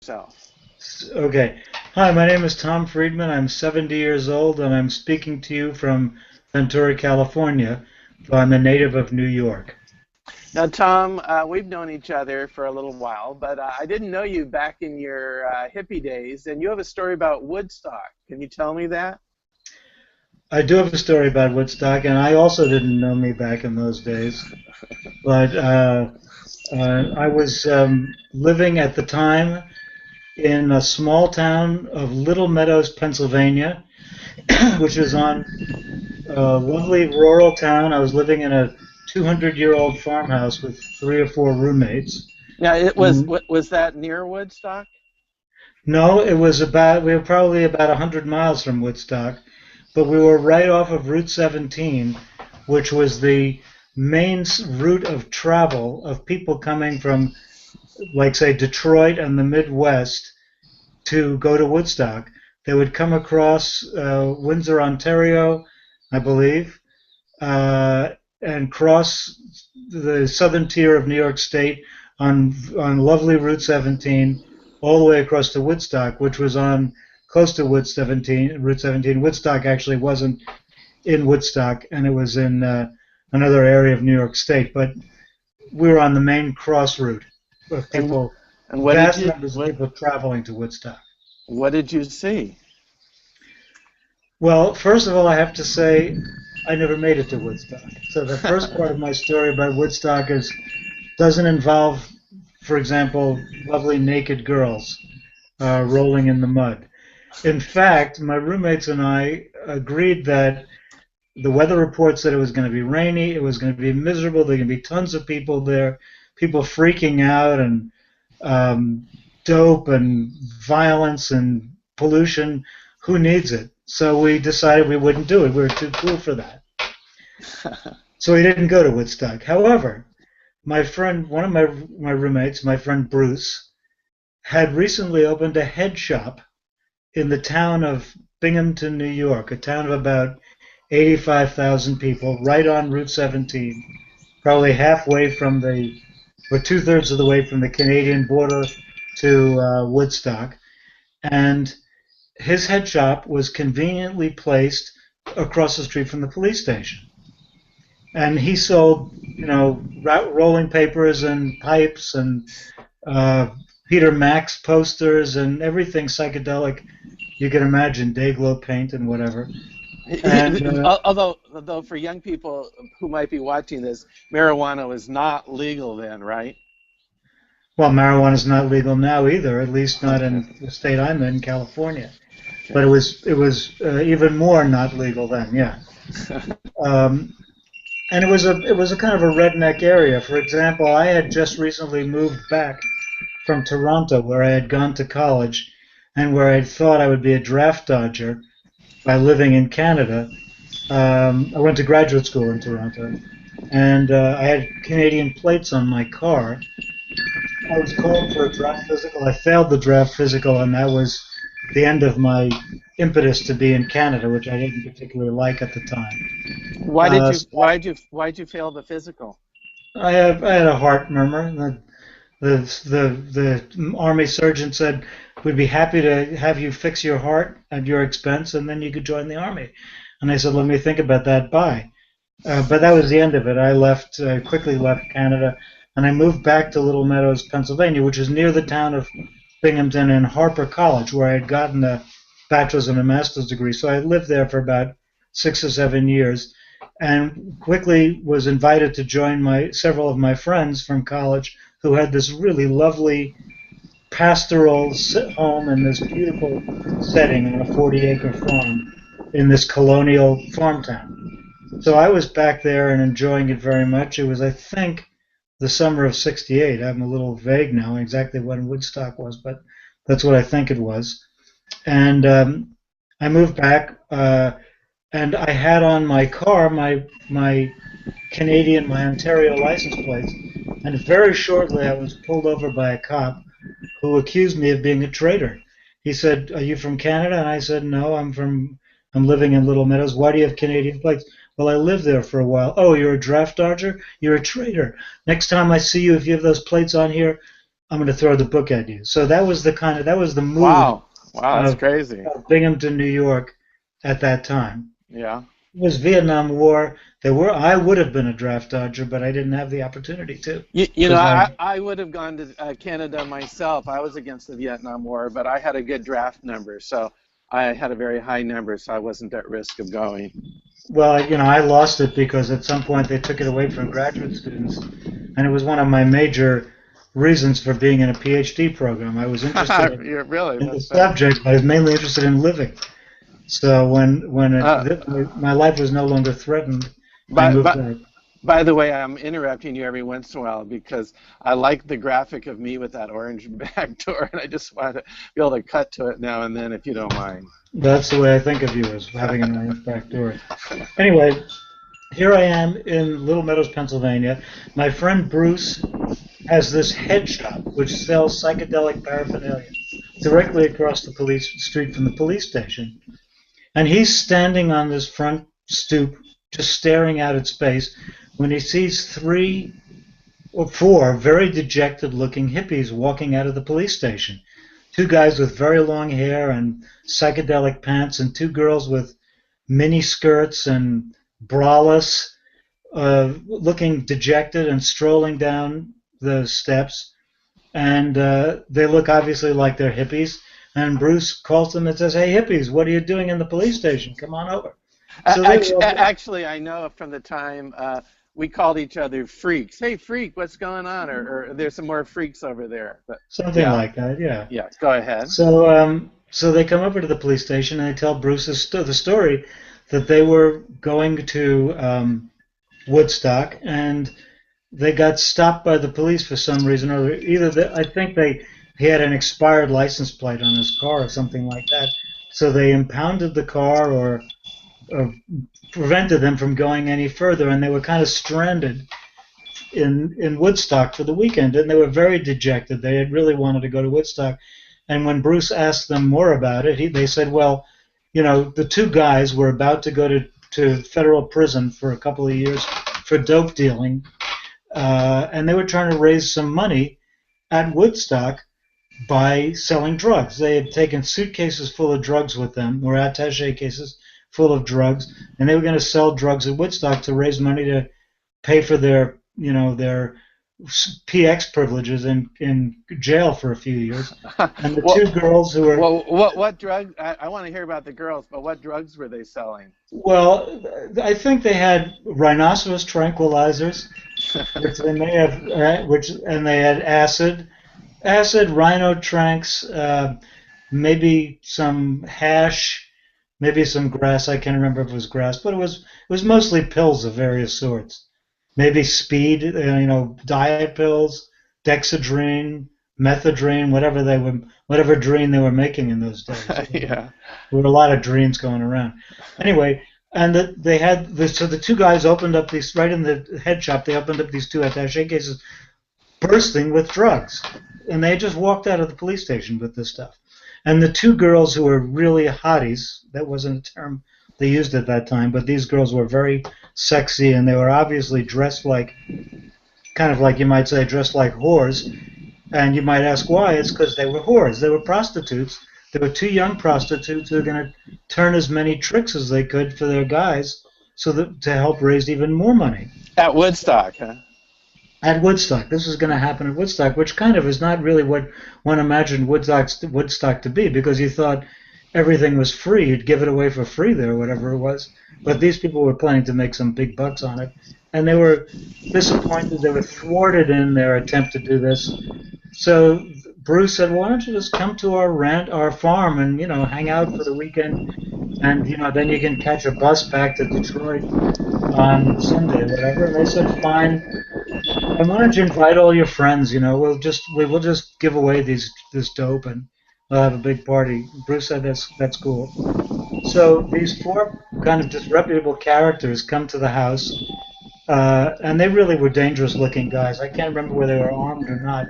yourself. Okay. Hi, my name is Tom Friedman. I'm 70 years old and I'm speaking to you from Ventura, California. I'm a native of New York. Now, Tom, we've known each other for a little while, but I didn't know you back in your hippie days, and you have a story about Woodstock. Can you tell me that? I do have a story about Woodstock, and I also didn't know me back in those days, but I was living at the time in a small town of Little Meadows, Pennsylvania, which is on a lovely rural town. I was living in a 200-year-old farmhouse with three or four roommates. Yeah, And was that near Woodstock? no, we were probably about 100 miles from Woodstock, but we were right off of Route 17, which was the main route of travel of people coming from, like, say, Detroit and the Midwest to go to Woodstock. They would come across Windsor, Ontario, I believe, uh, and cross the southern tier of New York State on lovely Route 17, all the way across to Woodstock, which was on close to Route 17. Woodstock actually wasn't in Woodstock, and it was in another area of New York State, but we were on the main cross route of And people, and vast numbers of people traveling to Woodstock. what did you see? Well, first of all, I have to say I never made it to Woodstock. So the first part of my story about Woodstock doesn't involve, for example, lovely naked girls rolling in the mud. In fact, my roommates and I agreed that the weather report said it was going to be rainy, it was going to be miserable, there were going to be tons of people there, people freaking out, and um, dope and violence and pollution. Who needs it? So we decided we wouldn't do it. We were too cool for that. So we didn't go to Woodstock. However, one of my roommates, my friend Bruce, had recently opened a head shop in the town of Binghamton, New York, a town of about 85,000 people, right on Route 17, probably halfway from or two-thirds of the way from the Canadian border to Woodstock. And his head shop was conveniently placed across the street from the police station. And he sold, rolling papers and pipes and uh, Peter Max posters and everything psychedelic you can imagine, Dayglow paint and whatever. And Although for young people who might be watching this, marijuana was not legal then, right? well, marijuana is not legal now either, at least not Okay. in the state I'm in, California. But Okay. it was even more not legal then, yeah. Um, and it was a kind of a redneck area. For example, I had just recently moved back from Toronto, where I had gone to college, and where I thought I would be a draft dodger by living in Canada. I went to graduate school in Toronto, and I had Canadian plates on my car. I was called for a draft physical. I failed the draft physical, and that was the end of my impetus to be in Canada, which I didn't particularly like at the time. So Why did you fail the physical? I had a heart murmur. The army surgeon said we'd be happy to have you fix your heart at your expense, and then you could join the army. And I said, let me think about that. Bye. But that was the end of it. I quickly left Canada, and I moved back to Little Meadows, Pennsylvania, which is near the town of Binghamton and Harper College, where I had gotten a bachelor's and a master's degree. So I lived there for about 6 or 7 years, and quickly was invited to join several of my friends from college who had this really lovely pastoral home in this beautiful setting on a 40-acre farm in this colonial farm town. So I was back there and enjoying it very much. It was, I think, the summer of '68. I'm a little vague now exactly when Woodstock was, but that's what I think it was. And I moved back, and I had on my car my Ontario license plates. And very shortly, I was pulled over by a cop who accused me of being a traitor. He said, "Are you from Canada?" And I said, "No, I'm living in Little Meadows. Why do you have Canadian plates?" "Well, I lived there for a while." "Oh, you're a draft dodger? You're a traitor. Next time I see you, if you have those plates on here, I'm going to throw the book at you. So that was the mood Wow. Wow, that's of, crazy. of Binghamton, New York at that time. Yeah. It was Vietnam War. I would have been a draft dodger, but I didn't have the opportunity to You know, because I would have gone to Canada myself. I was against the Vietnam War, but I had a good draft number, so I had a very high number, so I wasn't at risk of going. well, I lost it because at some point they took it away from graduate students, and it was one of my major reasons for being in a PhD program. I was interested You're really, in the that's funny. subject, but I was mainly interested in living. So Uh, my life was no longer threatened, I but moved but back. By the way, I'm interrupting you every once in a while because I like the graphic of me with that orange back door, and I just want to be able to cut to it now and then, if you don't mind. That's the way I think of you, as having an orange back door. Anyway, here I am in Little Meadows, Pennsylvania. My friend Bruce has this head shop which sells psychedelic paraphernalia directly across the police street from the police station. And he's standing on this front stoop, just staring out at space, when he sees three or four very dejected looking hippies walking out of the police station. Two guys with very long hair and psychedelic pants, and two girls with mini skirts and braless, looking dejected and strolling down the steps. And they look obviously like they're hippies. And Bruce calls them and says, "Hey, hippies, what are you doing in the police station? Come on over." So they were all, Actually, I know from the time we called each other freaks. Hey, freak, what's going on? Or there's some more freaks over there. But something yeah, like that, yeah. yeah, go ahead. So they come over to the police station and they tell Bruce the story that they were going to Woodstock, and they got stopped by the police for some reason or other. I think he had an expired license plate on his car or something like that. So they impounded the car or prevented them from going any further, and they were kind of stranded in Woodstock for the weekend, and they were very dejected. They had really wanted to go to Woodstock, and when Bruce asked them more about it, they said, well, the two guys were about to go to federal prison for a couple of years for dope dealing, and they were trying to raise some money at Woodstock by selling drugs. They had taken suitcases full of drugs with them, or attaché cases full of drugs, and they were going to sell drugs at Woodstock to raise money to pay for their PX privileges in jail for a few years. And the Well, two girls who were, well, what drug? I want to hear about the girls, but what drugs were they selling? well, I think they had rhinoceros tranquilizers, which they may have, and they had acid, rhino tranks, maybe some hash, maybe some grass. I can't remember if it was grass, but it was mostly pills of various sorts. Maybe speed, diet pills, dexedrine, methadrine, whatever drene they were making in those days. Yeah. There were a lot of dreams going around. Anyway, and so the two guys opened up these, right in the head shop, they opened up these two attaché cases bursting with drugs. And they just walked out of the police station with this stuff. And the two girls who were really hotties, that wasn't a term they used at that time, but these girls were very sexy, and they were obviously dressed kind of like you might say, dressed like whores. And you might ask why. It's because they were whores. They were prostitutes. They were two young prostitutes who were going to turn as many tricks as they could for their guys to help raise even more money. At Woodstock, huh? At Woodstock. This was going to happen at Woodstock, which kind of is not really what one imagined Woodstock to be, because you thought everything was free. You'd give it away for free there, whatever it was. But these people were planning to make some big bucks on it. And they were disappointed. They were thwarted in their attempt to do this. So Bruce said, why don't you just come to our farm and, hang out for the weekend, and, then you can catch a bus back to Detroit on Sunday, whatever. And they said, fine. And why don't you invite all your friends, we'll just give away this dope, and we'll have a big party. Bruce said that's cool. So these four kind of disreputable characters come to the house, and they really were dangerous looking guys. I can't remember whether they were armed or not.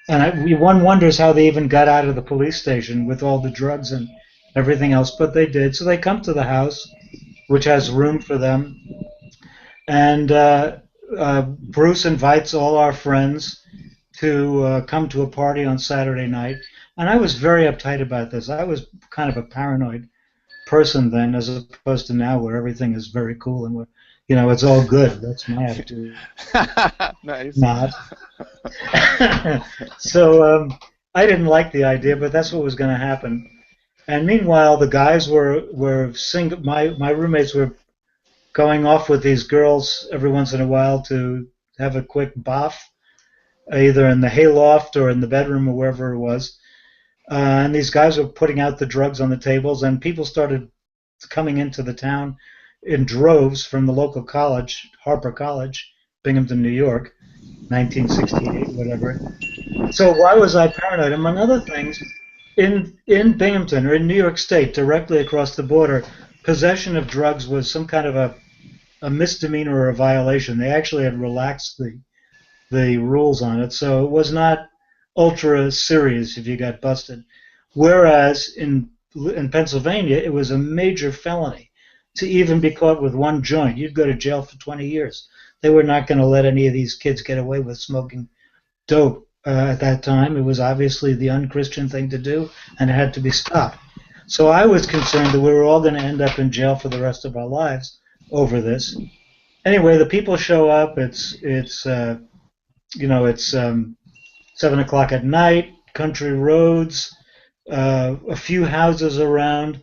And one wonders how they even got out of the police station with all the drugs and everything else, but they did. So they come to the house, which has room for them, and Bruce invites all our friends to come to a party on Saturday night. And I was very uptight about this. I was kind of a paranoid person then, as opposed to now, where everything is very cool and it's all good. That's my attitude. Nice. Not. So I didn't like the idea, but that's what was going to happen. And meanwhile, the guys were single. My roommates were going off with these girls every once in a while to have a quick bath, either in the hayloft or in the bedroom or wherever it was. And these guys were putting out the drugs on the tables, and people started coming into the town in droves from the local college, Harper College, Binghamton, New York, 1968, whatever. So why was I paranoid? Among other things, in Binghamton or in New York State, directly across the border, possession of drugs was some kind of a misdemeanor or a violation. They actually had relaxed the rules on it, so it was not ultra serious if you got busted. Whereas in Pennsylvania, it was a major felony to even be caught with one joint. You'd go to jail for 20 years. They were not going to let any of these kids get away with smoking dope at that time. It was obviously the unchristian thing to do, and it had to be stopped. So I was concerned that we were all going to end up in jail for the rest of our lives over this. Anyway, the people show up. It's 7 o'clock at night, country roads, a few houses around,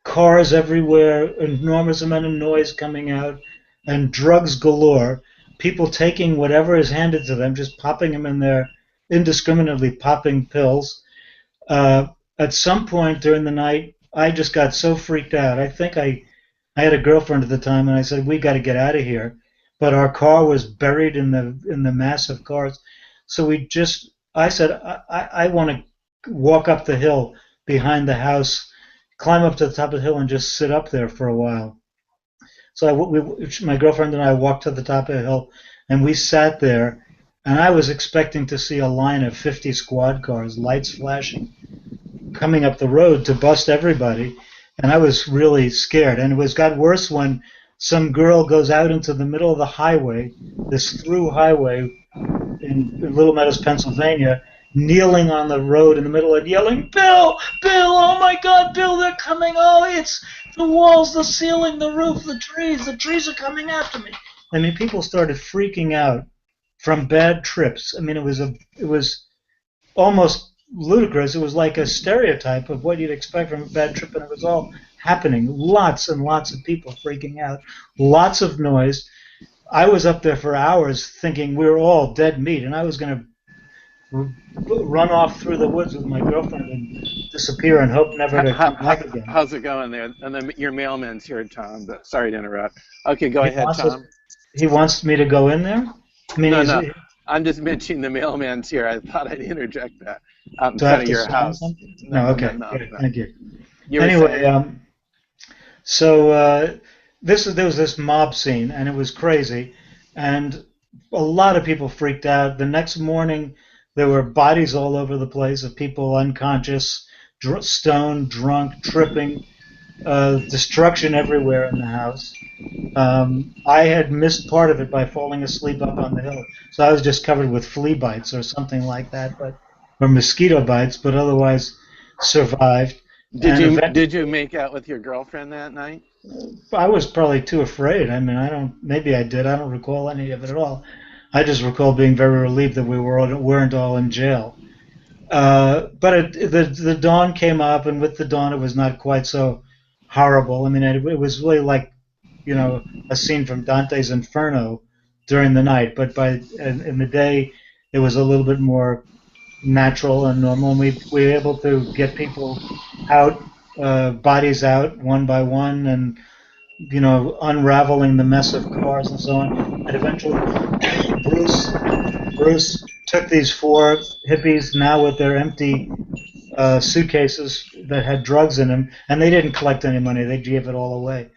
cars everywhere, enormous amount of noise coming out, and drugs galore. People taking whatever is handed to them, just popping them in there, indiscriminately popping pills. At some point during the night, I just got so freaked out. I think I had a girlfriend at the time, and I said, "We got to get out of here." But our car was buried in the mass of cars, so I said, I want to walk up the hill behind the house, climb up to the top of the hill, and just sit up there for a while. So my girlfriend and I walked to the top of the hill, and we sat there, and I was expecting to see a line of 50 squad cars, lights flashing, coming up the road to bust everybody, and I was really scared. And it got worse when some girl goes out into the middle of the highway, this through highway in Little Meadows, Pennsylvania, kneeling on the road in the middle and yelling, "Bill! Bill! Oh my God, Bill, they're coming! Oh, it's the walls, the ceiling, the roof, the trees are coming after me." I mean, people started freaking out from bad trips. I mean, it was almost ludicrous. It was like a stereotype of what you'd expect from a bad trip, and it was all happening. Lots and lots of people freaking out, lots of noise. I was up there for hours thinking we were all dead meat, and I was going to run off through the woods with my girlfriend and disappear and hope never to come back again. How's it going there? And then your mailman's here, Tom. But sorry to interrupt. Okay, go ahead, Tom. He wants me to go in there? I mean, no. I'm just mentioning the mailman's here. I thought I'd interject that out in front of your house. No, okay. No. Thank you. Anyway, so there was this mob scene, and it was crazy, and a lot of people freaked out. The next morning, there were bodies all over the place of people unconscious, stoned, drunk, tripping, destruction everywhere in the house. I had missed part of it by falling asleep up on the hill, so I was just covered with flea bites or something like that, or mosquito bites, but otherwise survived. Did you make out with your girlfriend that night? I was probably too afraid. I mean, maybe I did. I don't recall any of it at all. I just recall being very relieved that we weren't all in jail. But the dawn came up, and with the dawn, it was not quite so horrible. I mean, it was really like, a scene from Dante's Inferno during the night. But in the day, it was a little bit more natural and normal, and we were able to get people out, bodies out one by one, and unraveling the mess of cars and so on. And eventually, Bruce took these 4 hippies, now with their empty suitcases that had drugs in them, and they didn't collect any money. They gave it all away.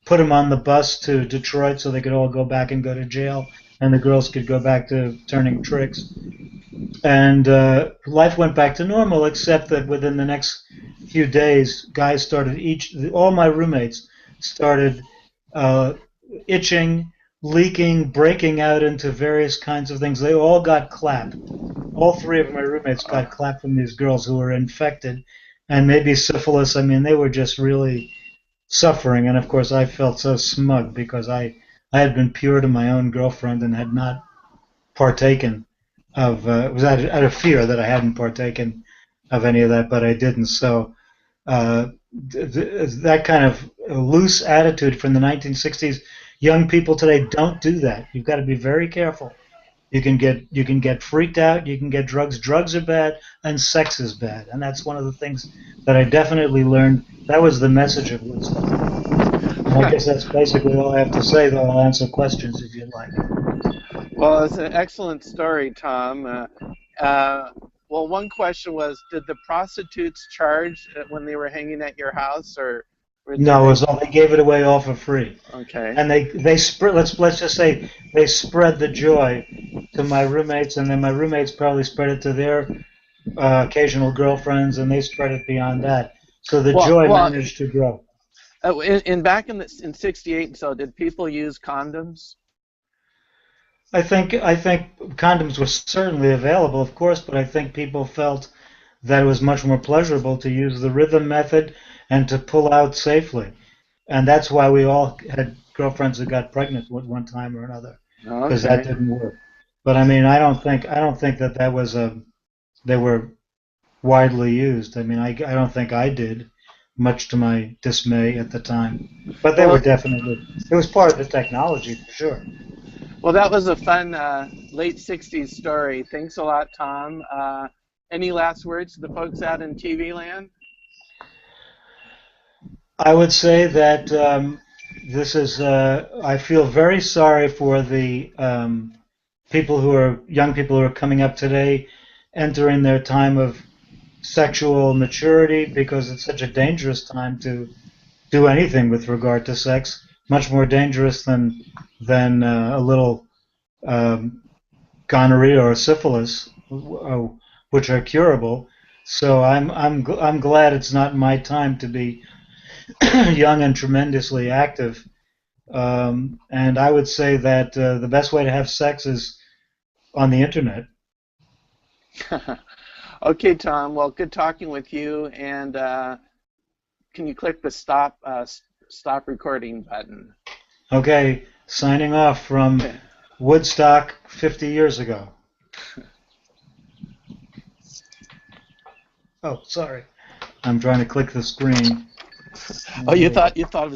Put them on the bus to Detroit so they could all go back and go to jail, and the girls could go back to turning tricks. And life went back to normal, except that within the next few days, all my roommates started itching, leaking, breaking out into various kinds of things. They all got clap. All three of my roommates got Oh, clap from these girls who were infected, and maybe syphilis. I mean, they were just really suffering. And of course, I felt so smug because I had been pure to my own girlfriend and had not partaken of. It was out of fear that I hadn't partaken of any of that, but I didn't. So that kind of loose attitude from the 1960s. Young people today don't do that. You've got to be very careful. You can get freaked out. You can get drugs. Drugs are bad, and sex is bad, and that's one of the things that I definitely learned. That was the message of Woodstock. And I guess that's basically all I have to say. Though I'll answer questions if you'd like. well, it's an excellent story, Tom. Uh, well, one question was, did the prostitutes charge when they were hanging at your house, or did No, it they? was all they gave it away all for free, Okay. and they spread. Let's just say they spread the joy to my roommates, and then my roommates probably spread it to their occasional girlfriends, and they spread it beyond that. So the Well, joy well, managed to grow. in back in '68, so did people use condoms? I think condoms were certainly available, of course, but I think people felt that it was much more pleasurable to use the rhythm method and to pull out safely. And that's why we all had girlfriends who got pregnant at one time or another, because that Okay. didn't work. But I mean, I don't think that was a they were widely used. I mean, I don't think I did, much to my dismay at the time. But they were Well, definitely it was part of the technology for sure. well, that was a fun late '60s story. Thanks a lot, Tom. Any last words to the folks out in TV land? I would say that this is. I feel very sorry for the young people who are coming up today, entering their time of sexual maturity, because it's such a dangerous time to do anything with regard to sex. Much more dangerous than a little um, gonorrhea or syphilis, which are curable. So I'm glad it's not my time to be young and tremendously active. And I would say that the best way to have sex is on the internet. Okay, Tom. Well, good talking with you. And can you click the stop recording button? Okay, signing off from Okay. Woodstock 50 years ago. Oh, sorry. I'm trying to click the screen. Oh, There we go. you thought it was